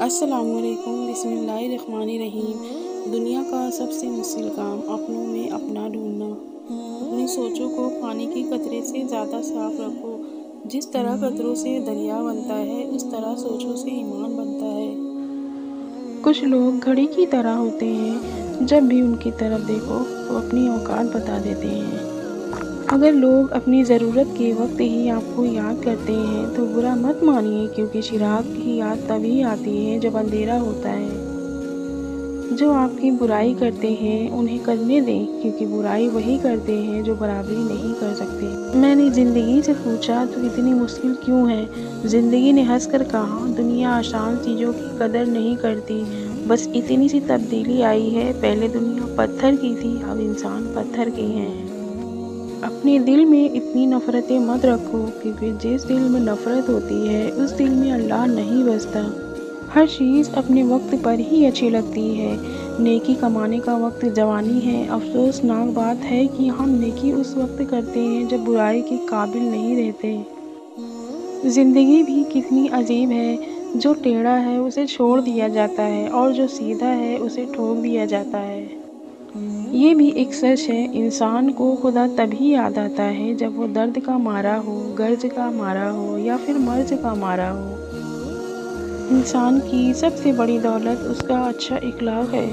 السلام علیکم، بسم اللہ الرحمن الرحیم۔ دنیا کا سب سے مشکل کام اپنوں میں اپنا ڈھونڈنا۔ اپنی سوچوں کو پانی کے قطرے سے زیادہ صاف رکھو۔ جس طرح قطروں سے دریا بنتا ہے، اس طرح سوچوں سے ایمان بنتا ہے۔ کچھ لوگ گھڑی کی طرح ہوتے ہیں، جب بھی ان کی طرف دیکھو وہ اپنی اوقات بتا دیتے ہیں۔ اگر لوگ اپنی ضرورت کے وقت ہی آپ کو یاد کرتے ہیں تو برا مت مانیے، کیونکہ چراغ کی یاد تبھی آتی ہے جب اندھیرا ہوتا ہے۔ جو آپ کی برائی کرتے ہیں انہیں کرنے دیں، کیونکہ برائی وہی کرتے ہیں جو برابری نہیں کر سکتے۔ میں نے زندگی سے پوچھا تو اتنی مشکل کیوں ہے؟ زندگی نے ہنس کر کہا، دنیا آسان چیزوں کی قدر نہیں کرتی، بس اتنی سی تبدیلی آئی ہے، پہلے دنیا پتھر کی تھی، اب انسان پتھر کے ہیں۔ اپنے دل میں اتنی نفرتیں مت رکھو، کیونکہ جس دل میں نفرت ہوتی ہے اس دل میں اللہ نہیں بستا۔ ہر چیز اپنے وقت پر ہی اچھی لگتی ہے۔ نیکی کمانے کا وقت جوانی ہے۔ افسوسناک بات ہے کہ ہم نیکی اس وقت کرتے ہیں جب برائی کے قابل نہیں رہتے۔ زندگی بھی کتنی عجیب ہے، جو ٹیڑھا ہے اسے چھوڑ دیا جاتا ہے اور جو سیدھا ہے اسے ٹھوک دیا جاتا ہے۔ یہ بھی ایک سچ ہے، انسان کو خدا تبھی یاد آتا ہے جب وہ درد کا مارا ہو، غرض کا مارا ہو یا پھر مرض کا مارا ہو۔ انسان کی سب سے بڑی دولت اس کا اچھا اخلاق ہے۔